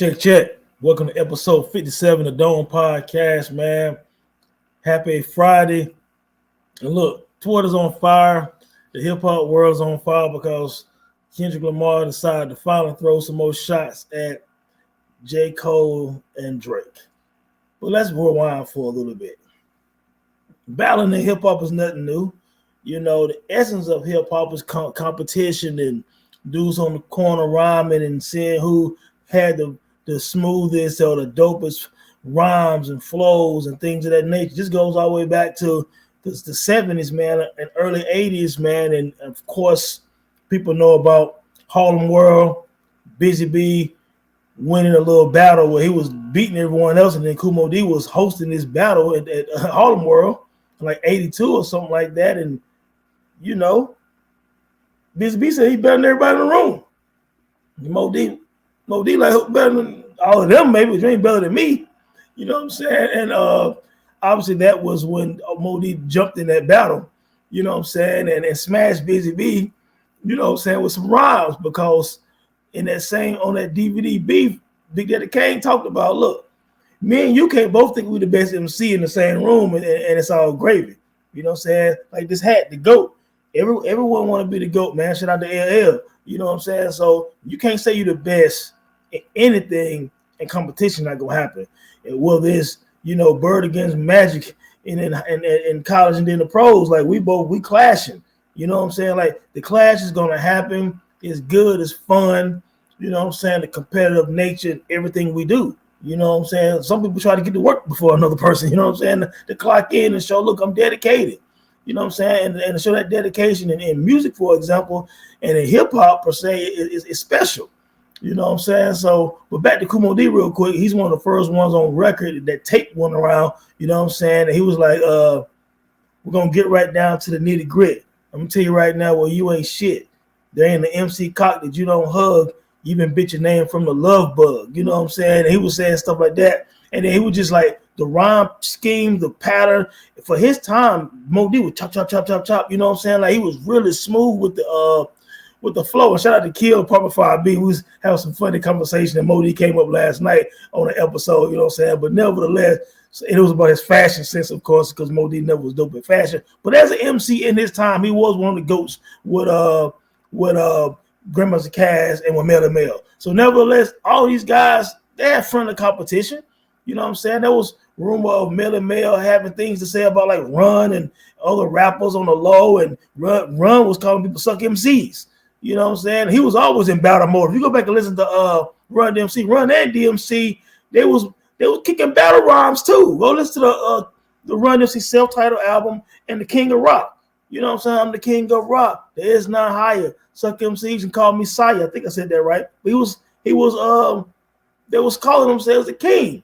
Check. Welcome to episode 57 of the Dome Podcast, man. Happy Friday. And look, Twitter's on fire. The hip-hop world's on fire because Kendrick Lamar decided to finally throw some more shots at J. Cole and Drake. But let's rewind for a little bit. Battling in hip-hop is nothing new. You know, the essence of hip-hop is competition and dudes on the corner rhyming and seeing who had the smoothest or the dopest rhymes and flows and things of that nature. This goes all the way back to the 70s, man, and early 80s, man. And of course, people know about Harlem World, Busy B winning a little battle where he was beating everyone else, and then Kumo D was hosting this battle at Harlem World, like 82 or something like that. And, you know, Busy B said he better than everybody in the room. Mo D like better than all of them, maybe, but you ain't better than me. You know what I'm saying? And obviously that was when Mo D jumped in that battle, you know what I'm saying, and smashed Busy B, you know what I'm saying, with some rhymes, because in that same, on that DVD beef, Big Daddy Kane talked about, look, me and you can't both think we're the best MC in the same room, and it's all gravy. You know what I'm saying? Like this hat, the GOAT. Everyone want to be the GOAT, man. Shout out to LL. You know what I'm saying? So you can't say you're the best in anything, and competition not gonna happen. And whether it's, you know, Bird against Magic in college and then the pros, like we clashing. You know what I'm saying? Like the clash is gonna happen. It's good, it's fun. You know what I'm saying? The competitive nature in everything we do. You know what I'm saying? Some people try to get to work before another person, you know what I'm saying? To clock in and show, look, I'm dedicated. You know what I'm saying? And to show that dedication in music, for example, and in hip-hop per se, is special. You know what I'm saying? So, but back to Kumo D real quick. He's one of the first ones on record that tape went around. You know what I'm saying? And he was like, we're going to get right down to the nitty grit. I'm going to tell you right now, well, you ain't shit. There ain't an MC cock that you don't hug. You been bitch your name from the love bug. You know what I'm saying? And he was saying stuff like that. And then he was just like, the rhyme scheme, the pattern. For his time, Mo D would chop. You know what I'm saying? Like he was really smooth with the flow. And shout out to Kill, Papa 5B. We was having some funny conversation, and Mo D came up last night on an episode, you know what I'm saying? But nevertheless, it was about his fashion sense, of course, because Mo D never was dope at fashion. But as an MC in his time, he was one of the GOATs with Grandmaster Cass and with Mel and Mel. So nevertheless, all these guys, they had friendly competition. You know what I'm saying? There was rumor of Mel and Mel having things to say about like Run and other rappers on the low, and Run was calling people suck MCs. You know what I'm saying? He was always in battle mode. If you go back and listen to Run DMC, Run and DMC, they was kicking battle rhymes too. Go listen to the Run DMC self-titled album and the King of Rock. You know what I'm saying? I'm the King of Rock. There is none higher. Suck MCs and call me Sire. I think I said that right. But they was calling themselves the king.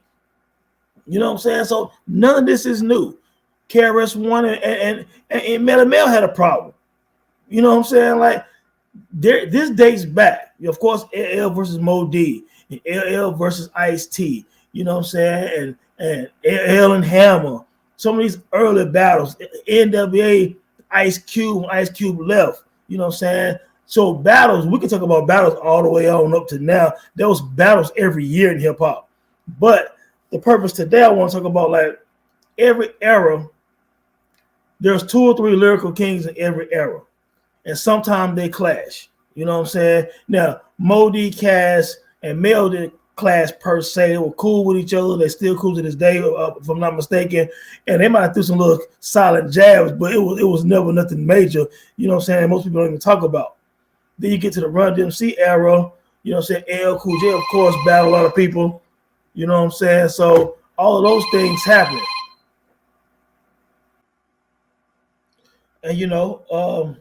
You know what I'm saying? So none of this is new. KRS-One and Mel and Mel had a problem. You know what I'm saying? Like this dates back. Of course, LL versus Mo D, and LL versus Ice-T. You know what I'm saying? And LL and Hammer. Some of these early battles. NWA, Ice Cube left. You know what I'm saying? So battles, we can talk about battles all the way on up to now. There was battles every year in hip hop. But the purpose today, I want to talk about like every era. There's 2 or 3 lyrical kings in every era. And sometimes they clash. You know what I'm saying? Now, Mo D, Cass, and Mel didn't clash per se. They were cool with each other. They're still cool to this day, if I'm not mistaken. And they might have threw some little silent jabs, but it was never nothing major. You know what I'm saying? Most people don't even talk about. Then you get to the Run DMC era. You know what I'm saying? LL Cool J, of course, battled a lot of people. You know what I'm saying? So all of those things happen. And, you know,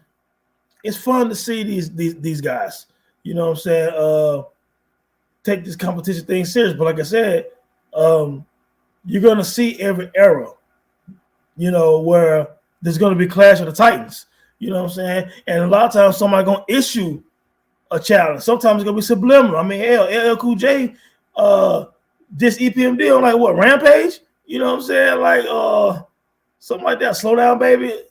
it's fun to see these guys, you know what I'm saying, take this competition thing serious. But like I said, you're going to see every era, you know, where there's going to be Clash of the Titans. You know what I'm saying? And a lot of times somebody's going to issue a challenge. Sometimes it's going to be subliminal. I mean, LL Cool J, this EPMD on like what, Rampage? You know what I'm saying? Like something like that. Slow Down, Baby.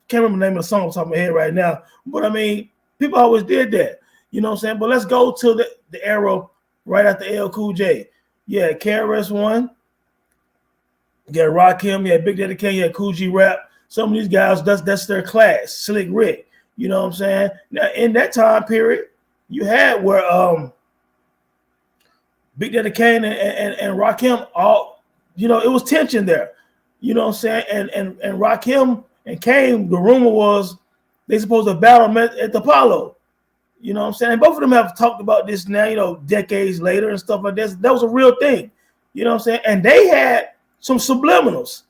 Can't remember the name of the song on top of my head right now. But I mean, people always did that. You know what I'm saying? But let's go to the era right after LL Cool J. Yeah, KRS-One, you got Rakim, you had Big Daddy Kane, you had Cool G Rap. Some of these guys, that's their class. Slick Rick, you know what I'm saying? Now, in that time period, you had where Big Daddy Kane and Rakim all, you know, it was tension there. You know what I'm saying? And Rakim and Kane, the rumor was they supposed to battle at the Apollo. You know what I'm saying? Both of them have talked about this now, you know, decades later and stuff like this. That was a real thing. You know what I'm saying? And they had some subliminals.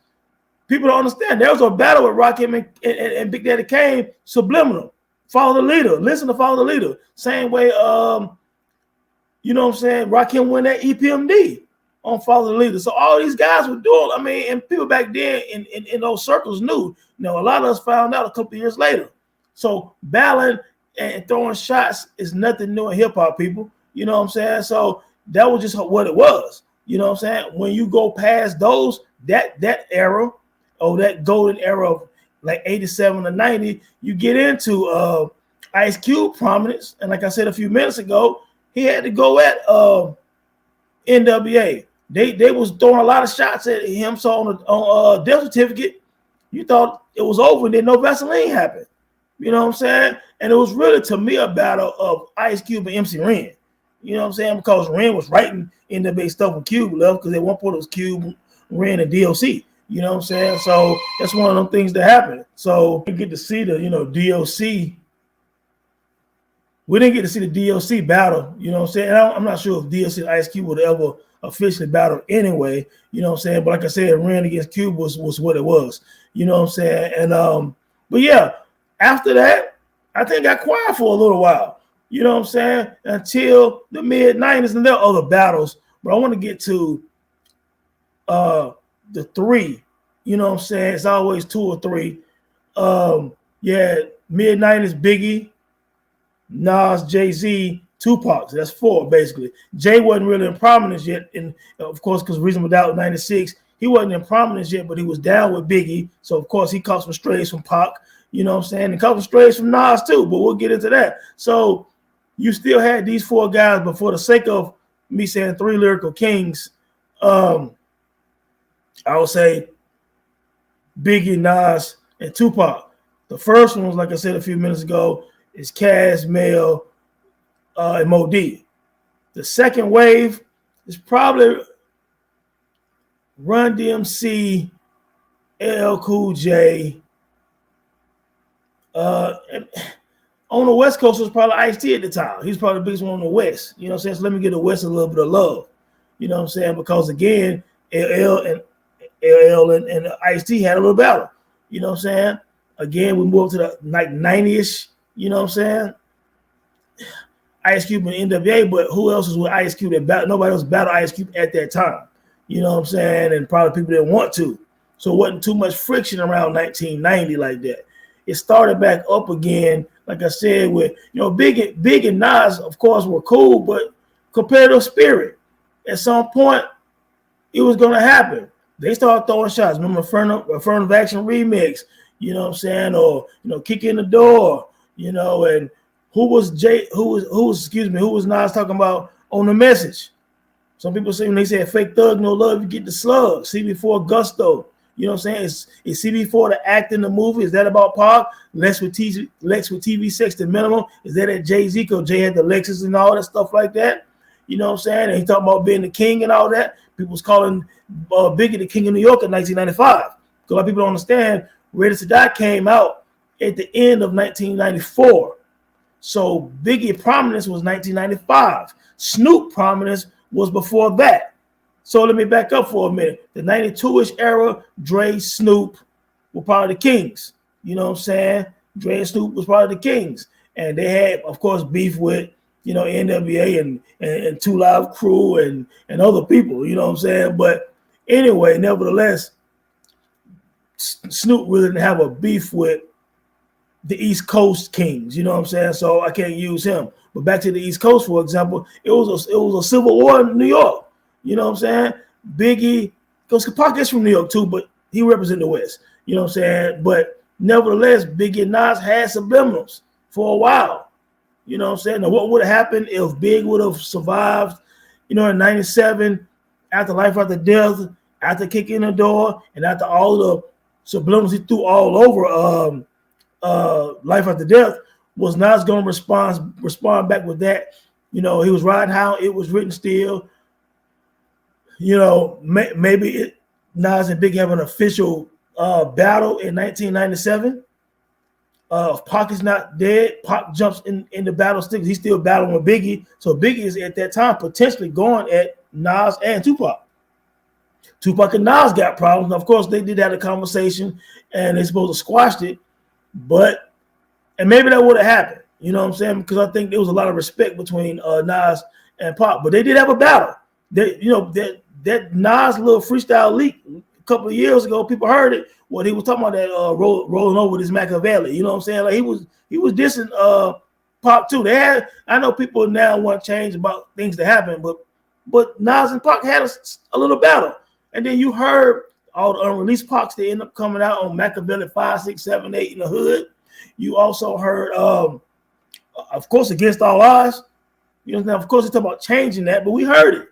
People don't understand. There was a battle with Rakim and Big Daddy Kane, subliminal. Follow the leader. Listen to Follow the Leader. Same way, you know what I'm saying? Rakim won that EPMD on Follow the Leader. So all these guys were doing, I mean, and people back then in those circles knew. You know, a lot of us found out a couple of years later. So battling and throwing shots is nothing new in hip-hop, people. You know what I'm saying? So that was just what it was. You know what I'm saying? When you go past those, that era, or that golden era of like 87 to 90, you get into Ice Cube prominence. And like I said a few minutes ago, he had to go at NWA. They was throwing a lot of shots at him. So on death certificate, you thought it was over and then no Vaseline happened. You know what I'm saying? And it was really, to me, a battle of Ice Cube and MC Ren. You know what I'm saying? Because Ren was writing NWA stuff when Cube left, because at one point it was Cube, Ren, and DOC. You know what I'm saying? So that's one of them things that happened. So we get to see the, you know, DOC. We didn't get to see the DOC battle. You know what I'm saying? I'm not sure if DOC and Ice Cube would ever officially battle anyway. You know what I'm saying? But like I said, Ren against Cube was what it was. You know what I'm saying? And but yeah, after that, I think I got quiet for a little while. You know what I'm saying? Until the mid-90s, and there are other battles. But I want to get to the three. You know what I'm saying? It's always two or three. Yeah, mid-90s, Biggie, Nas, Jay-Z, Tupac. So that's four, basically. Jay wasn't really in prominence yet. And, of course, because Reasonable Doubt 96, he wasn't in prominence yet, but he was down with Biggie. So, of course, he caught some strays from Pac. You know what I'm saying? And caught some strays from Nas, too. But we'll get into that. So you still had these four guys, but for the sake of me saying three lyrical kings, I would say Biggie, Nas, and Tupac. The first one was, like I said a few minutes ago, is Cass, Mel, and Mo D. The second wave is probably Run DMC, LL Cool J. On the West Coast was probably Ice-T at the time. He's probably the biggest one on the West. You know what I'm saying? So let me give the West a little bit of love. You know what I'm saying? Because again, LL and Ice-T had a little battle. You know what I'm saying? Again, we moved to the like 90-ish. You know what I'm saying? Ice Cube and NWA, but who else was with Ice Cube that battle? Nobody else battled Ice Cube at that time. You know what I'm saying? And probably people didn't want to. So it wasn't too much friction around 1990 like that. It started back up again, like I said, with, you know, Big and Nas, of course, were cool, but competitive spirit. At some point, it was going to happen. They started throwing shots. Remember Affirmative Action remix, you know what I'm saying? Or, you know, Kick in the Door, you know, and who was Nas talking about on The Message? Some people say when they said fake thug, no love, you get the slug. CB4 Gusto. You know what I'm saying? Is CB4 the act in the movie? Is that about Pac? Lex with TV Sex the Minimum? Is that at Jay-Z? Because Jay had the Lexus and all that stuff like that. You know what I'm saying? And he talking about being the king and all that. People was calling Biggie the king of New York in 1995. Because a lot of people don't understand, Ready to Die came out at the end of 1994. So Biggie prominence was 1995. Snoop prominence was before that. So let me back up for a minute. The 92-ish era, Dre, Snoop were part of the Kings. You know what I'm saying? Dre and Snoop was part of the Kings. And they had, of course, beef with, you know, NWA and Two Live Crew and other people, you know what I'm saying? But anyway, nevertheless, Snoop really didn't have a beef with the East Coast Kings, you know what I'm saying? So I can't use him. But back to the East Coast, for example, it was a civil war in New York. You know what I'm saying? Biggie, because Pac is from New York too, but he represents the West. You know what I'm saying? But nevertheless, Biggie and Nas had subliminals for a while. You know what I'm saying? Now, what would have happened if Big would have survived in 97, after Life After Death, after Kicking the Door, and after all the subliminals he threw all over Life After Death, was Nas going to respond back with that? He was riding how it was written still. Maybe Nas and Biggie have an official battle in 1997. Pac is not dead. Pac jumps in the battle still. He's still battling with Biggie. So Biggie is at that time potentially going at Nas and Tupac. Tupac and Nas got problems. Now, of course, they did have a conversation and they're supposed to squash it. And maybe that would have happened. You know what I'm saying? Because I think there was a lot of respect between Nas and Pac. But they did have a battle. That Nas little freestyle leak a couple of years ago, people heard it. Well, he was talking about that rolling over this Machiavelli. You know what I'm saying? Like he was dissing Pac too. I know people now want change about things to happen, but Nas and Pac had a little battle. And then you heard all the unreleased Pacs that end up coming out on Machiavelli 5, 6, 7, 8 in the hood. You also heard, of course, Against All Odds. Of course, he's talking about changing that, but we heard it.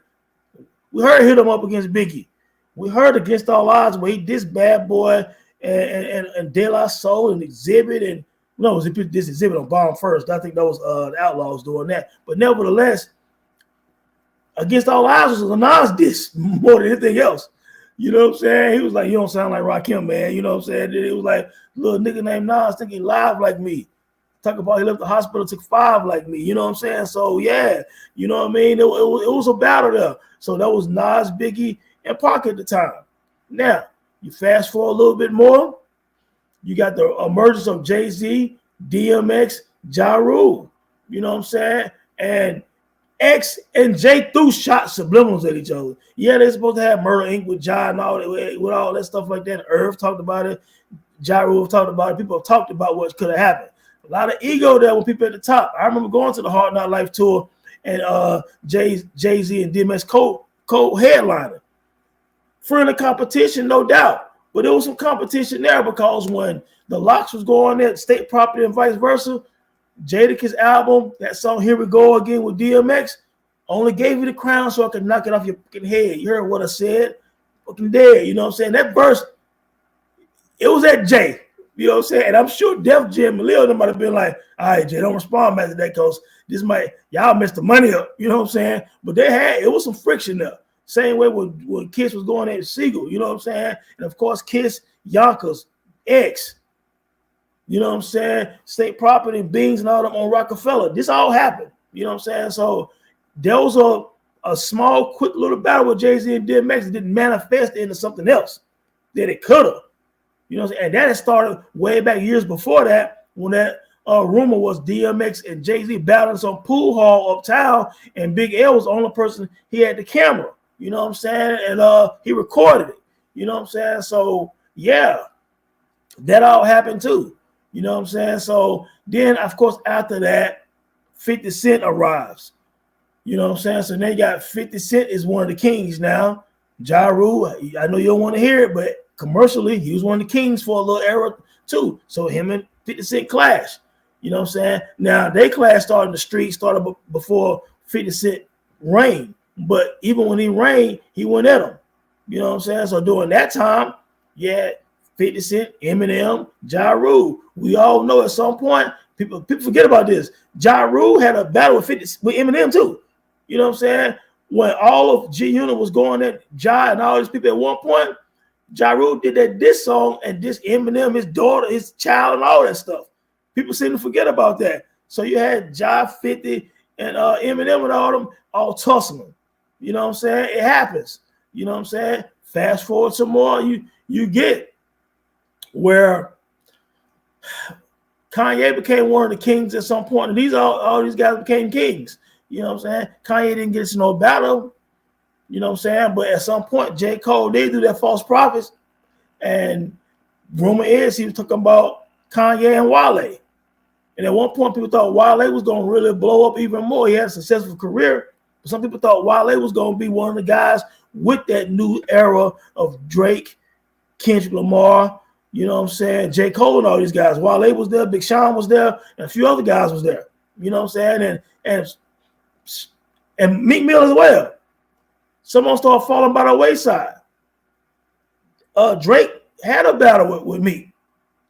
We heard Hit 'Em Up against Biggie. We heard Against All Odds where he dissed Bad Boy and De La Soul and Exhibit this Exhibit on Bomb first. I think that was the Outlaws doing that. But nevertheless, Against All Odds was a Nas diss more than anything else. You know what I'm saying? He was like, "You don't sound like Rakim, man." You know what I'm saying? It was like, little nigga named Nas think he live like me. Talk about he left the hospital, took 5 like me. You know what I'm saying? So yeah, you know what I mean? It was a battle there. So that was Nas, Biggie, and Pac at the time. Now, you fast forward a little bit more, you got the emergence of Jay-Z, DMX, Ja Rule. You know what I'm saying? And X and J threw shot subliminals at each other. Yeah, they're supposed to have Murder Inc. with Ja and all that, with all that stuff like that. Irv talked about it. Ja Rule talked about it. People have talked about what could have happened. A lot of ego there with people at the top. I remember going to the Hard Knock Life tour and Jay-Z and DMX co-headliner. Friendly competition, no doubt. But there was some competition there because when the Locks was going there, State Property and vice versa, Jadakiss album, that song Here We Go Again with DMX, only gave you the crown so I could knock it off your fucking head. You heard what I said? Fucking dead. You know what I'm saying? That verse, it was at Jay. You know what I'm saying? And I'm sure Def Jam and Lil might have been like, all right, Jay, don't respond back to that because y'all messed the money up. You know what I'm saying? But it was some friction there. Same way when Kiss was going at Siegel. You know what I'm saying? And of course, Kiss, Yonkers, X. You know what I'm saying? State Property, Beans, and all them on Rockefeller. This all happened. You know what I'm saying? So there was a small, quick little battle with Jay-Z and DMX that didn't manifest into something else that it could have. You know what I'm saying? And that had started way back years before that when that rumor was DMX and Jay-Z battling some pool hall uptown and Big L was the only person, he had the camera. You know what I'm saying? And he recorded it. You know what I'm saying? So, yeah, that all happened too. You know what I'm saying? So then, of course, after that, 50 Cent arrives. You know what I'm saying? So now you got 50 Cent is one of the kings now. Ja Rule, I know you don't want to hear it, but commercially, he was one of the kings for a little era too. So him and 50 Cent clash. You know what I'm saying? Now, they clash started in the street, started before 50 Cent reigned. But even when he reigned, he went at him. You know what I'm saying? So during that time, yeah, 50 Cent, Eminem, Ja Rule. We all know at some point, people forget about this. Ja Rule had a battle with Eminem too. You know what I'm saying? When all of G-Unit was going at Ja and all these people at one point, Ja Rule did that diss song and diss Eminem, his daughter, his child, and all that stuff. People seem to forget about that. So you had Ja, 50, and Eminem and all them all tussling. You know what I'm saying? It happens. You know what I'm saying? Fast forward some more, you get where Kanye became one of the kings at some point, and all these guys became kings. You know what I'm saying? Kanye didn't get into no battle. You know what I'm saying? But at some point, J. Cole did do that False Prophets, and rumor is he was talking about Kanye and Wale. And at one point, people thought Wale was going to really blow up even more. He had a successful career. But some people thought Wale was going to be one of the guys with that new era of Drake, Kendrick Lamar, you know what I'm saying, J. Cole and all these guys. Wale was there, Big Sean was there, and a few other guys was there. You know what I'm saying? And Meek Mill as well. someone started falling by the wayside. Drake had a battle with Meek,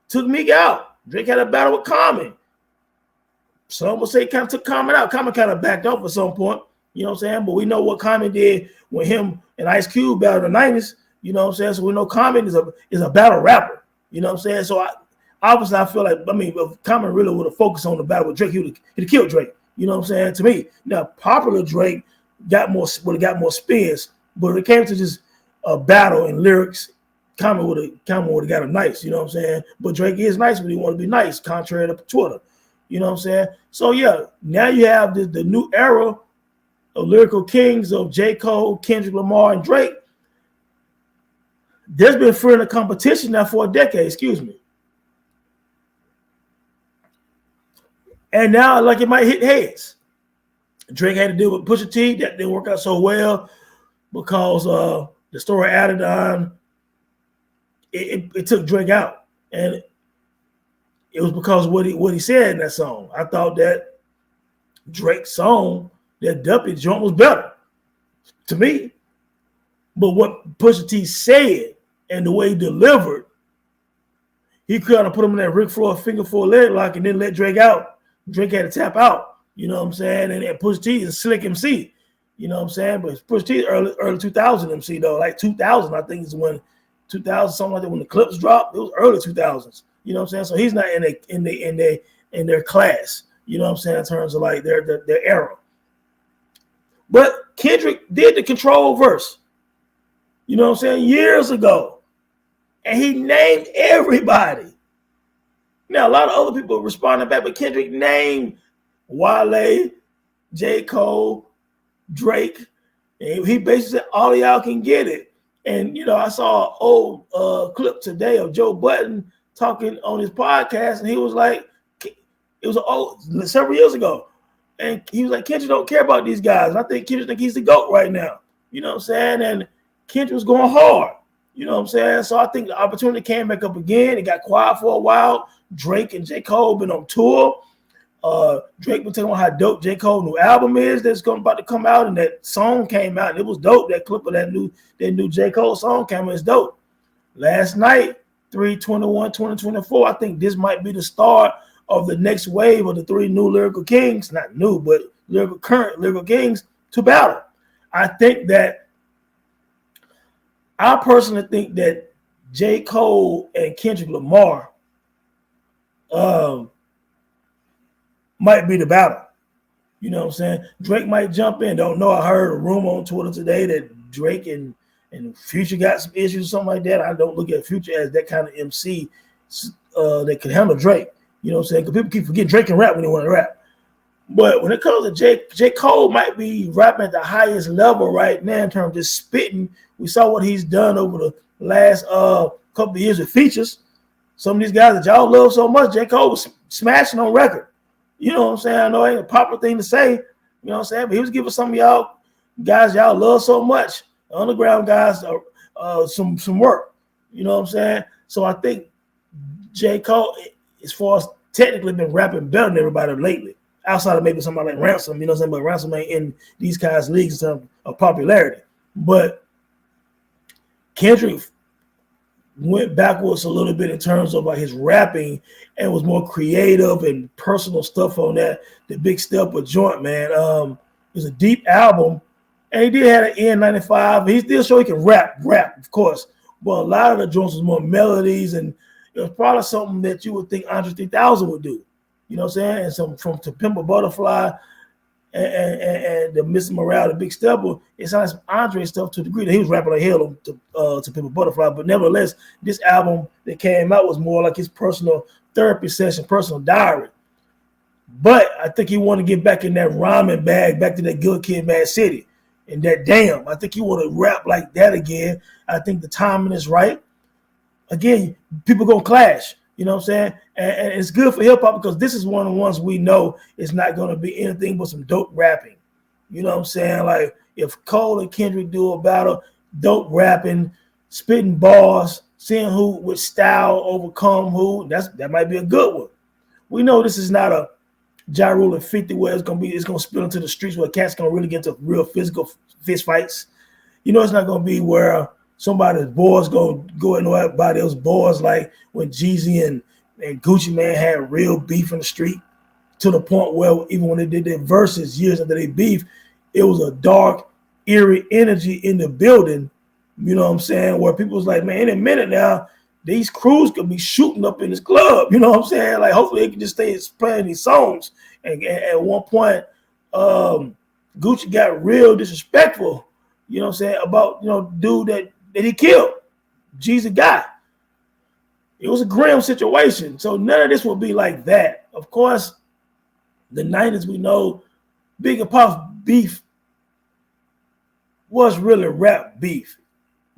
took Meek out. Drake had a battle with Common. Some would say kind of took Common out. Common kind of backed off at some point, you know what I'm saying? But we know what Common did when him and Ice Cube battled in the 90s, you know what I'm saying? So we know Common is a battle rapper, you know what I'm saying? So obviously I feel like, if Common really would have focused on the battle with Drake, he'd have killed Drake, you know what I'm saying? To me, now popular Drake would have got more spins, but when it came to just a battle and lyrics, Common would have got him nice, you know what I'm saying? But Drake is nice when he want to be nice, contrary to Twitter. You know what I'm saying? So, yeah, now you have the new era of lyrical kings of J. Cole, Kendrick Lamar, and Drake. There's been friendly competition now for a decade, excuse me. And now, like, it might hit heads. Drake had to deal with Pusha T. That didn't work out so well because the story added on. It took Drake out. And it was because of what he said in that song. I thought that Drake's song, that Duppy joint, was better to me. But what Pusha T said and the way he delivered, he kind of put him in that Ric Flair finger four leg lock and then let Drake out. Drake had to tap out, you know what I'm saying? And Pusha T is a slick MC, you know what I'm saying? But Pusha T is early 2000 MC though, like 2000 I think is when 2000 something like that when the clips dropped. It was early 2000s. You know what I'm saying? So he's not in their class, you know what I'm saying, in terms of like their era. But Kendrick did the Control verse, you know what I'm saying, years ago. And he named everybody. Now, a lot of other people responded back, but Kendrick named Wale, J. Cole, Drake. And he basically said, all of y'all can get it. And, you know, I saw an old clip today of Joe Budden talking on his podcast, and he was like, it was several years ago, and he was like, Kendrick don't care about these guys. And I think Kendrick think he's the GOAT right now, you know what I'm saying? And Kendrick was going hard, you know what I'm saying? So I think the opportunity came back up again. It got quiet for a while. Drake and J. Cole been on tour. Drake been talking about how dope J. Cole's new album is that's about to come out, and that song came out, and it was dope. That clip of that new J. Cole song came out, it's dope. Last night, 3/21/2024, I think this might be the start of the next wave of the three new lyrical kings, not new, but current lyrical kings to battle. I personally think that J. Cole and Kendrick Lamar might be the battle. You know what I'm saying? Drake might jump in. Don't know. I heard a rumor on Twitter today that Drake and Future got some issues or something like that. I don't look at Future as that kind of MC that can handle Drake. You know what I'm saying? Because people keep forgetting Drake can rap when they want to rap. But when it comes to J. Cole might be rapping at the highest level right now in terms of just spitting. We saw what he's done over the last couple of years with features. Some of these guys that y'all love so much, J. Cole was smashing on record. You know what I'm saying? I know it ain't a popular thing to say, you know what I'm saying? But he was giving some of y'all guys y'all love so much, underground guys, some work. You know what I'm saying? So I think J. Cole, as far as technically, been rapping better than everybody lately, outside of maybe somebody like Ransom, you know what I'm saying? But Ransom ain't in these guys' leagues in terms of popularity. But Kendrick went backwards a little bit in terms of like his rapping and was more creative and personal stuff on that. The Big Stepper joint, man. It was a deep album, and he did have an N95. He still showed he can rap, of course. But a lot of the joints was more melodies, and it was probably something that you would think Andre 3000 would do. You know what I'm saying? And some from To Pimp a Butterfly and the Mr. Morale, the Big Stepper, it sounds like Andre stuff to the degree that he was rapping like hell to Pimp a Butterfly. But nevertheless, this album that came out was more like his personal therapy session, personal diary. But I think he wanted to get back in that rhyming bag, back to that Good Kid, Mad City. And that damn, I think he want to rap like that again. I think the timing is right. Again, people gonna clash. You know what I'm saying? And it's good for hip hop because this is one of the ones we know is not going to be anything but some dope rapping. You know what I'm saying? Like if Cole and Kendrick do a battle, dope rapping, spitting bars, seeing who with style overcome who, that might be a good one. We know this is not a Ja Rule and 50 where it's gonna spill into the streets where cats gonna really get into real physical fist fights. You know, it's not gonna be where somebody's boys go into everybody else's boys, like when Jeezy and Gucci Mane had real beef in the street, to the point where even when they did their verses years after they beef, it was a dark, eerie energy in the building. You know what I'm saying? Where people was like, man, in a minute now, these crews could be shooting up in this club. You know what I'm saying? Like, hopefully they can just stay playing these songs. And at one point, Gucci got real disrespectful, you know what I'm saying, about, dude that he killed, Jeezy guy. It was a grim situation. So none of this will be like that. Of course, the 90s, we know Big and Puff beef was really rap beef.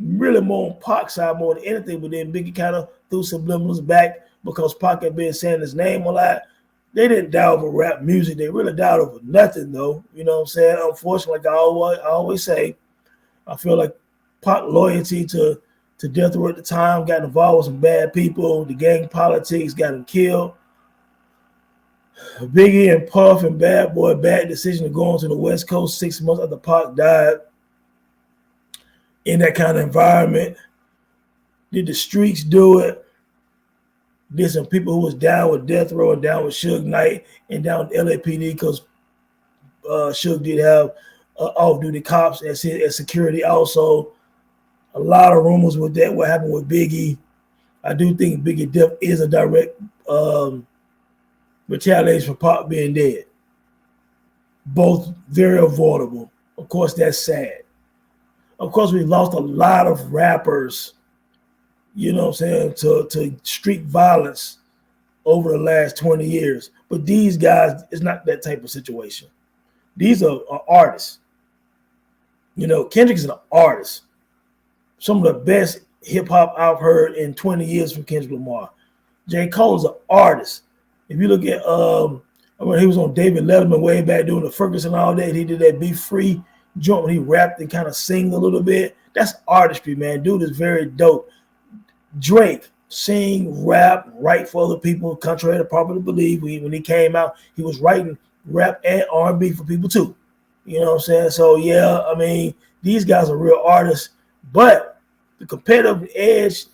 Really more on Pac's side more than anything, but then Biggie kind of threw subliminals back because Pac had been saying his name a lot. They didn't die over rap music. They really died over nothing, though. You know what I'm saying? Unfortunately, like I always say, I feel like Pac loyalty to Death Row at the time got involved with some bad people. The gang politics got him killed. Biggie and Puff and Bad Boy, bad decision to go on to the West Coast 6 months after Pac died. In that kind of environment, did the streets do it? Did some people who was down with Death Row and down with Suge Knight and down with LAPD, because Suge did have off-duty cops as security also. A lot of rumors with that, what happened with Biggie. I do think Biggie death is a direct retaliation for Pac being dead. Both very avoidable. Of course, that's sad. Of course, we lost a lot of rappers, you know what I'm saying, to street violence over the last 20 years. But these guys, it's not that type of situation. These are artists. You know, Kendrick is an artist. Some of the best hip-hop I've heard in 20 years from Kendrick Lamar. J. Cole is an artist. If you look at, when he was on David Letterman way back doing the Ferguson all day, he did that Be Free joint when he rapped and kind of sing a little bit. That's artistry, man. Dude is very dope. Drake, sing, rap, write for other people, contrary to popular belief. When he came out, he was writing rap and R&B for people too. You know what I'm saying? So, yeah, I mean, these guys are real artists. But the competitive edge,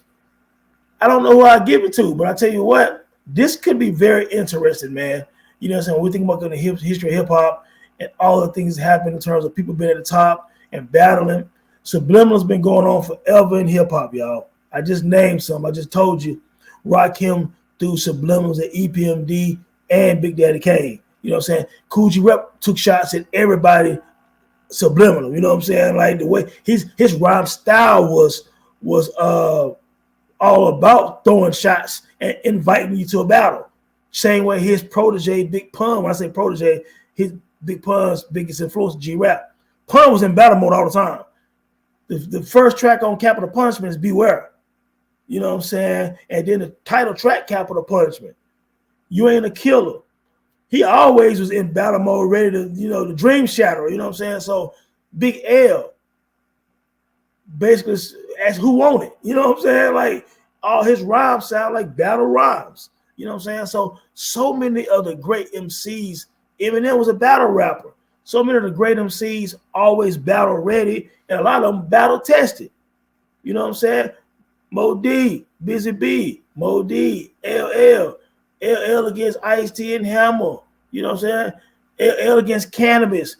I don't know who I give it to, but I tell you what, this could be very interesting, man. You know what I'm saying? When we think about the history of hip-hop, and all the things that happen in terms of people being at the top and battling. Subliminal's been going on forever in hip-hop, y'all. I just named some. I just told you. Rakim threw subliminals at EPMD and Big Daddy Kane. You know what I'm saying? Kool G Rap took shots at everybody subliminal. You know what I'm saying? Like the way his rhyme style was all about throwing shots and inviting you to a battle. Same way his protege, Big Pun, when I say protege, his Big Pun's biggest influence, G-Rap. Pun was in battle mode all the time. The first track on Capital Punishment is Beware. You know what I'm saying? And then the title track, Capital Punishment. You Ain't a Killer. He always was in battle mode, ready to, the dream shatter. You know what I'm saying? So Big L basically asked who won it. You know what I'm saying? Like all his rhymes sound like battle rhymes. You know what I'm saying? So many of the great MCs. Eminem was a battle rapper. So many of the great MCs always battle ready, and a lot of them battle tested. You know what I'm saying? Mo D, Busy B, Mo D, LL against Ice-T and Hammer. You know what I'm saying? LL against Cannabis.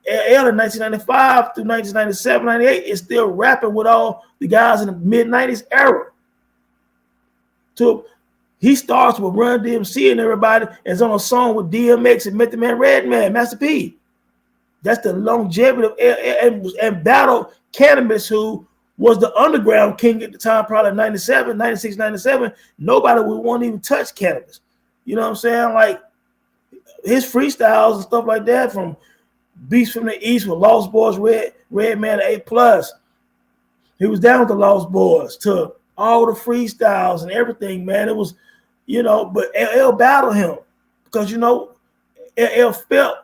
LL in 1995 through 1997, 98 is still rapping with all the guys in the mid-90s era. He starts with Run DMC and everybody, and is on a song with DMX and Method Man, Redman, Master P. That's the longevity of and battle Cannabis, who was the underground king at the time, probably 97, 96, 97. Nobody would want to even touch Cannabis. You know what I'm saying? Like his freestyles and stuff like that, from Beats from the East with Lost Boys, Redman to A+. He was down with the Lost Boys to all the freestyles and everything, man. It was, but LL battled him because, LL felt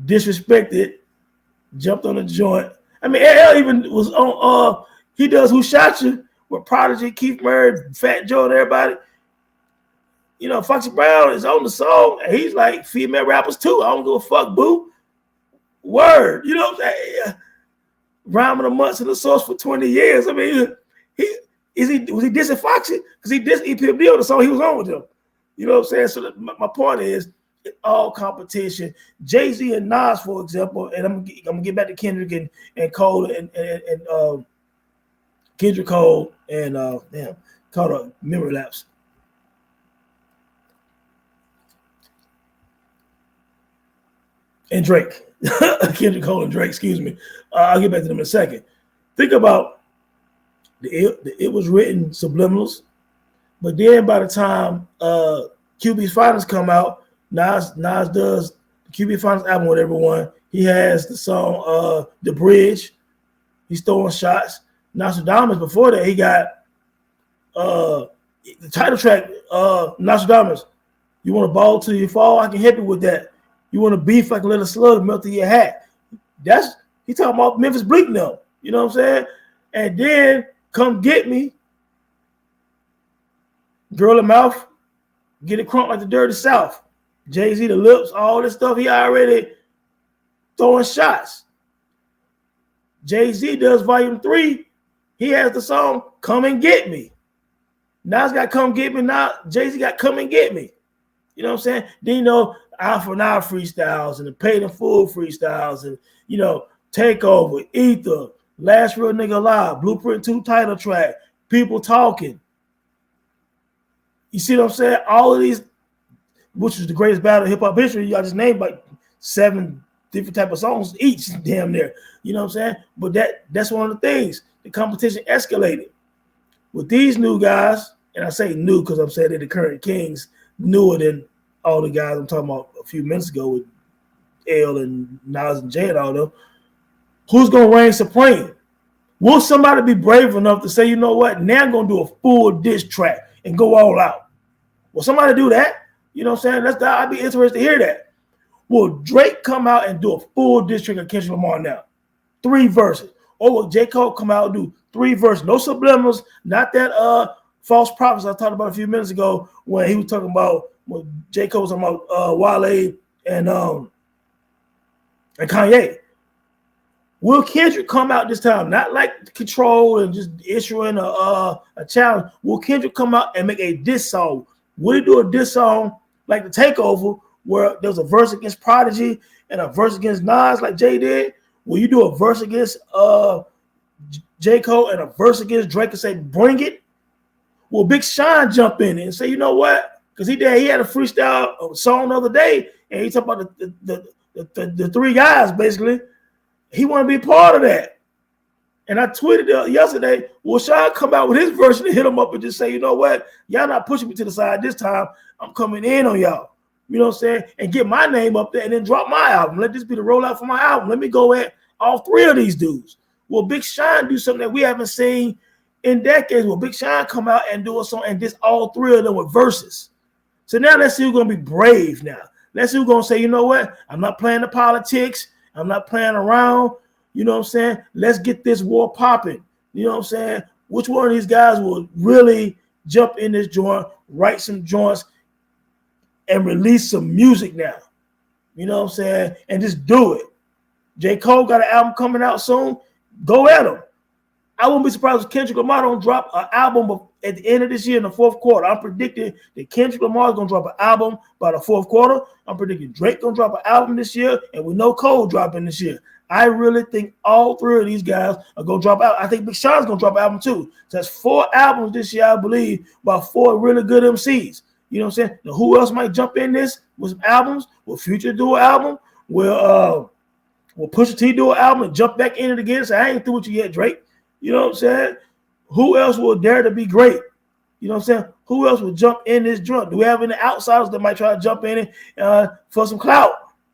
disrespected, jumped on the joint. I mean, LL even was on, he does Who Shot You with Prodigy, Keith Murray, Fat Joe, and everybody. Foxy Brown is on the song, and he's like, female rappers too. I don't give a fuck, boo. Word. You know what I'm saying? rhyming the months in the source for 20 years. I mean, was he dissing Foxy? Because he dissed EPMD on the song he was on with him. You know what I'm saying? So my point is, all competition. Jay-Z and Nas, for example, and I'm gonna get back to Kendrick and Cole and Kendrick Cole and caught a memory lapse. And Drake. Kendrick Cole and Drake, excuse me. I'll get back to them in a second. Think about it was written subliminals, but then by the time QB's Finals come out, Nas does the QB Finals album with everyone. He has the song The Bridge. He's throwing shots. Nostradamus, before that, he got the title track, Nostradamus. You want to ball till you fall? I can help you with that. You want to beef like a little slug melt in your hat. He talking about Memphis Bleak now. You know what I'm saying? And then Come Get Me. Girl in Mouth. Get it crunk like the dirty South. Jay-Z, the lips, all this stuff. He already throwing shots. Jay-Z does volume 3. He has the song Come and Get Me. Nas got Come Get Me. Now Jay-Z got Come and Get Me. You know what I'm saying? Then, you know, Eye for an Eye freestyles and the Paid in Full freestyles and, you know, Takeover, Ether, Last Real Nigga Alive, Blueprint 2 title track, People Talking. You see what I'm saying? All of these, which is the greatest battle in hip-hop history, y'all just named like 7 different type of songs each, damn near. You know what I'm saying? But that's one of the things. The competition escalated. With these new guys, and I say new because I'm saying they're the current kings, newer than all the guys I'm talking about a few minutes ago with L and Nas and Jay and all them, who's going to reign supreme? Will somebody be brave enough to say, you know what, now I'm going to do a full diss track and go all out? Will somebody do that? You know what I'm saying? I'd be interested to hear that. Will Drake come out and do a full diss track of Kendrick Lamar now? 3 verses. Or will J. Cole come out and do 3 verses? No subliminals, not that false prophets I talked about a few minutes ago when he was talking about when J. Cole was talking about Wale and Kanye. Will Kendrick come out this time? Not like Control and just issuing a challenge. Will Kendrick come out and make a diss song? Will he do a diss song like the Takeover where there's a verse against Prodigy and a verse against Nas like Jay did? Will you do a verse against J. Cole and a verse against Drake and say, bring it? Will Big Sean jump in and say, you know what? Because he had a freestyle song the other day, and he talked about the 3 guys, basically. He want to be part of that. And I tweeted yesterday, will Sean come out with his version and hit him up and just say, you know what? Y'all not pushing me to the side this time. I'm coming in on y'all. You know what I'm saying? And get my name up there and then drop my album. Let this be the rollout for my album. Let me go at all 3 of these dudes. Will Big Sean do something that we haven't seen in decades? Will Big Sean come out and do a song and diss all 3 of them with verses? So now let's see who's going to be brave now. Let's see who's going to say, you know what? I'm not playing the politics. I'm not playing around. You know what I'm saying? Let's get this war popping. You know what I'm saying? Which one of these guys will really jump in this joint, write some joints, and release some music now? You know what I'm saying? And just do it. J. Cole got an album coming out soon. Go at him. I wouldn't be surprised if Kendrick Lamar don't drop an album at the end of this year in the 4th quarter. I'm predicting that Kendrick Lamar is going to drop an album by the 4th quarter. I'm predicting Drake going to drop an album this year, and we know Cole dropping this year. I really think all 3 of these guys are going to drop out. I think Big Sean's going to drop an album too. So that's 4 albums this year, I believe, by 4 really good MCs. You know what I'm saying? Now, who else might jump in this with some albums? Will Future do an album? Will Pusha T do an album and jump back in it again and say, I ain't through with you yet, Drake? You know what I'm saying? Who else will dare to be great? You know what I'm saying? Who else will jump in this joint? Do we have any outsiders that might try to jump in it for some clout?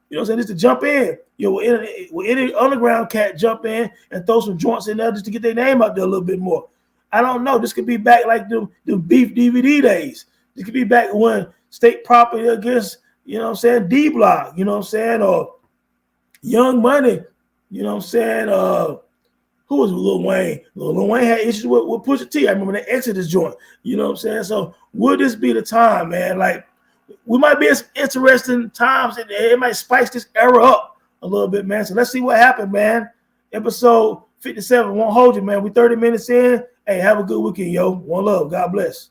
You know what I'm saying? Just to jump in. You know, will any underground cat jump in and throw some joints in there just to get their name out there a little bit more? I don't know. This could be back like the beef DVD days. This could be back when state property against, you know what I'm saying, D-Block, you know what I'm saying, or Young Money, you know what I'm saying, who was Lil Wayne? Lil Wayne had issues with Pusha T. I remember the Exodus joint. You know what I'm saying? So will this be the time, man? Like, we might be in interesting times. It might spice this era up a little bit, man. So let's see what happened, man. Episode 57 won't hold you, man. We 30 minutes in. Hey, have a good weekend, yo. One love. God bless.